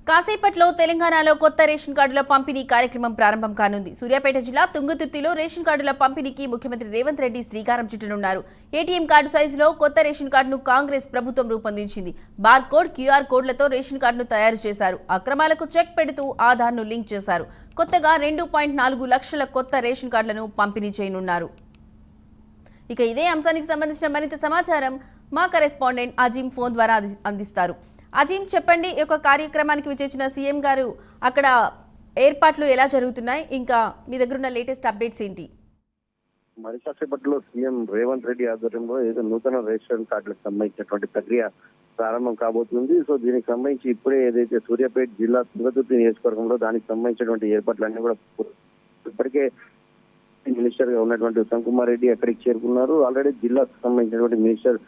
కాసేపట్లో తెలంగాణలో కొత్త రేషన్ కార్డుల పంపిణీ కార్యక్రమం ప్రారంభం కానుంది. సూర్యాపేట జిల్లా తుంగతుర్తిలో రేషన్ కార్డుల పంపిణీకి ముఖ్యమంత్రి రేవంత్ రెడ్డి శ్రీకారం చుట్టనున్నారు. ఏటీఎం కార్డు సైజులో కొత్త రేషన్ కార్డును కాంగ్రెస్ ప్రభుత్వం రూపొందించింది. బార్ కోడ్, క్యూఆర్ కోడ్లతో రేషన్ కార్డును తయారు చేశారు. అక్రమాలకు చెక్ పెడుతూ ఆధార్ను లింక్ చేశారు. కొత్తగా 2.4 లక్షల కొత్త రేషన్ కార్డులను పంపిణీ చేయనున్నారు. ఇక ఇదే అంశానికి సంబంధించిన మరింత సమాచారం మా కరెస్పాండెంట్ అజీం ఫోన్ ద్వారా అందిస్తారు. అజీం, చెప్పండి, ఈ యొక్క కార్యక్రమానికి విచ్చేసిన సీఎం గారు అక్కడ ఏర్పాట్లు ఎలా జరుగుతున్నాయి, ఇంకా మీ దగ్గర ఉన్న లేటెస్ట్ అప్డేట్స్ ఏంటి? మరి కాసేపట్లో సీఎం రేవంత్ రెడ్డి ఆధ్వర్యంలో ఏదో నూతన రేషన్ కార్డులకు సంబంధించినటువంటి ప్రక్రియ ప్రారంభం కాబోతుంది. సో దీనికి సంబంధించి ఇప్పుడే ఏదైతే సూర్యాపేట జిల్లా తుంగతుర్తి నియోజకవర్గంలో దానికి సంబంధించినటువంటి ఏర్పాట్లన్నీ కూడా ఇప్పటికే మినిస్టర్ గా ఉన్నటువంటి ఉత్తమ్ కుమార్ రెడ్డి అక్కడికి చేరుకున్నారు. ఆల్రెడీ జిల్లాకు సంబంధించినటువంటి మినిస్టర్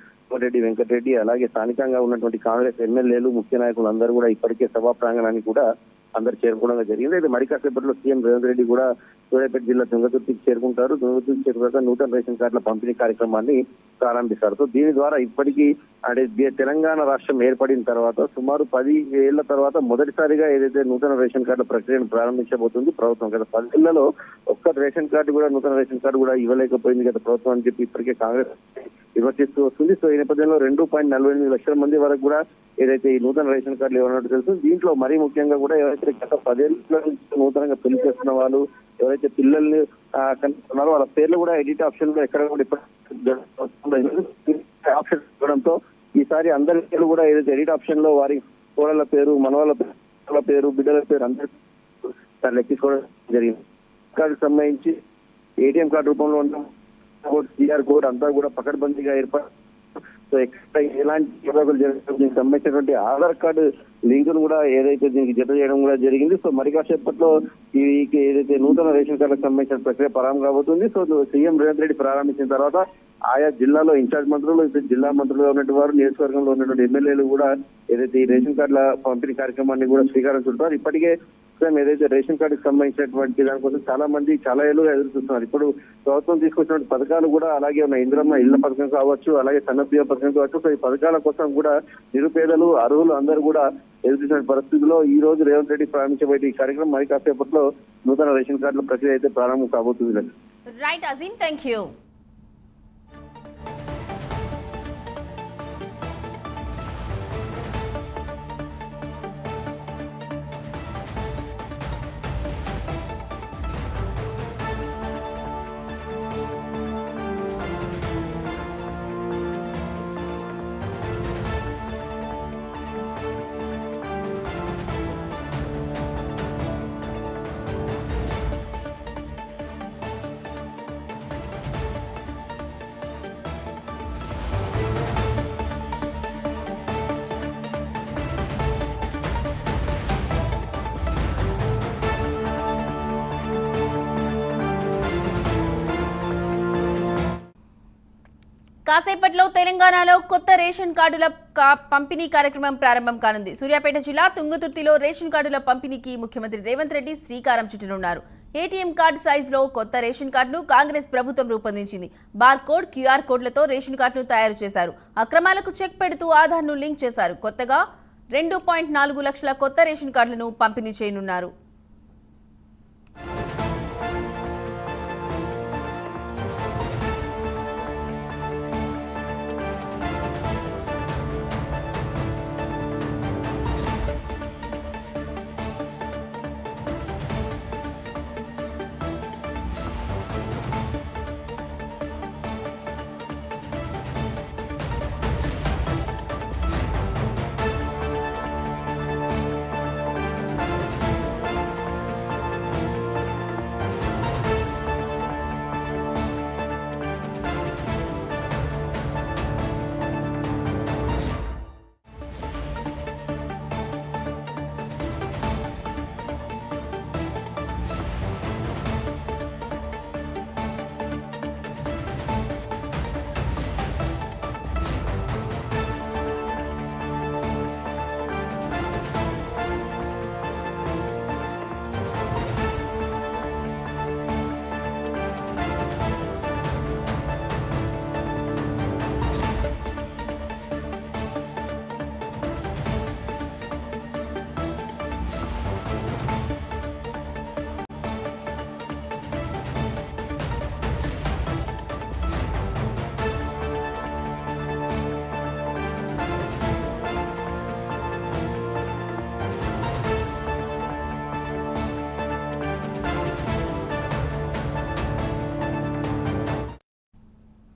రెడ్డి వెంకటరెడ్డి, అలాగే స్థానికంగా ఉన్నటువంటి కాంగ్రెస్ ఎమ్మెల్యేలు, ముఖ్య నాయకులు అందరూ కూడా ఇప్పటికే సభా ప్రాంగణానికి కూడా అందరు చేరుకోవడం జరిగింది. అయితే మరి కాసేపట్లో సీఎం రేవంత్ రెడ్డి కూడా సూర్యాపేట జిల్లా తుంగతుర్తికి చేరుకుంటారు. తుంగతుర్తికి చేరుకున్నాక నూతన రేషన్ కార్డుల పంపిణీ కార్యక్రమాన్ని ప్రారంభిస్తారు. సో దీని ద్వారా ఇప్పటికీ అంటే తెలంగాణ రాష్ట్రం ఏర్పడిన తర్వాత సుమారు 10 ఏళ్ల తర్వాత మొదటిసారిగా ఏదైతే నూతన రేషన్ కార్డుల ప్రక్రియను ప్రారంభించబోతుంది ప్రభుత్వం. గత 10 ఏళ్లలో ఒక్క రేషన్ కార్డు కూడా, నూతన రేషన్ కార్డు కూడా ఇవ్వలేకపోయింది గత ప్రభుత్వం అని చెప్పి ఇప్పటికే కాంగ్రెస్ విమర్శిస్తూ వస్తుంది. సో ఈ నేపథ్యంలో 2.48 లక్షల మంది వరకు కూడా ఏదైతే ఈ నూతన రేషన్ కార్డులు ఇవ్వనట్టు తెలుసు. దీంట్లో మరీ ముఖ్యంగా కూడా ఎవరైతే గత 10 ఏళ్ళ నుంచి నూతనంగా పెళ్లి చేస్తున్న వాళ్ళు, ఎవరైతే పిల్లల్ని కనుక్కున్నారో వాళ్ళ పేర్లు కూడా ఎడిట్ ఆప్షన్ లో ఎక్కడ కూడా ఆప్షన్ ఇవ్వడంతో ఈసారి అందరి పేర్లు కూడా ఏదైతే ఎడిట్ ఆప్షన్ లో వారి కోడళ్ళ పేరు, మనవాళ్ళ పేరు, బిడ్డల పేరు అందరి లెక్కించుకోవడం జరిగింది. కార్డుకు సంబంధించి ఏటీఎం కార్డు రూపంలో ఉన్న క్యూఆర్ కోడ్ అంతా కూడా పకడ్బందీగా ఏర్పాటు. సో ఎక్కడ ఎలాంటి ఇబ్బందులు జరగదు. దీనికి సంబంధించినటువంటి ఆధార్ కార్డు లింకును కూడా ఏదైతే దీనికి జత చేయడం కూడా జరిగింది. సో మరి కాసేపట్లో ఈ ఏదైతే నూతన రేషన్ కార్డులకు సంబంధించిన ప్రక్రియ ప్రారంభం కాబోతుంది. సో సీఎం రేవంత్ రెడ్డి ప్రారంభించిన తర్వాత ఆయా జిల్లాలో ఇన్ఛార్జ్ మంత్రులు, జిల్లా మంత్రులుగా ఉన్నటువంటి వారు, నియోజకవర్గంలో ఉన్నటువంటి ఎమ్మెల్యేలు కూడా ఏదైతే ఈ రేషన్ కార్డుల పంపిణీ కార్యక్రమాన్ని కూడా స్వీకారం చుంటారు. ఇప్పటికే ఏదైతే రేషన్ కార్డుకి సంబంధించినటువంటి దానికోసం చాలా ఏళ్ళుగా ఎదురు చూస్తున్నారు. ఇప్పుడు ప్రభుత్వం తీసుకొచ్చినటువంటి పథకాలు కూడా అలాగే ఉన్నాయి. ఇందిరమ్మ ఇళ్ల పథకం కావచ్చు, అలాగే సన్నబియ్య పథకం కావచ్చు. సో ఈ పథకాల కోసం కూడా నిరుపేదలు, అర్హులు అందరూ కూడా ఎదురు చూసిన పరిస్థితుల్లో ఈ రోజు రేవంత్ రెడ్డి ప్రారంభించబోయే ఈ కార్యక్రమం మరి కాసేపట్లో నూతన రేషన్ కార్డుల ప్రక్రియ అయితే ప్రారంభం కాబోతుంది. Right Azeem, thank you. కాసేపట్లో తెలంగాణలో కొత్త రేషన్ కార్డుల పంపిణీ కార్యక్రమం ప్రారంభం కానుంది. సూర్యాపేట జిల్లా తుంగతుర్తిలో రేషన్ కార్డుల పంపిణీకి ముఖ్యమంత్రి రేవంత్ రెడ్డి శ్రీకారం చుట్టనున్నారు. ఏటీఎం కార్డు సైజులో కొత్త రేషన్ కార్డును కాంగ్రెస్ ప్రభుత్వం రూపొందించింది. బార్ కోడ్, క్యూఆర్ కోడ్లతో రేషన్ కార్డును తయారు చేశారు. అక్రమాలకు చెక్ పెడుతూ ఆధార్ను లింక్ చేశారు. కొత్తగా 2.4 లక్షల కొత్త రేషన్ కార్డులను పంపిణీ చేయనున్నారు.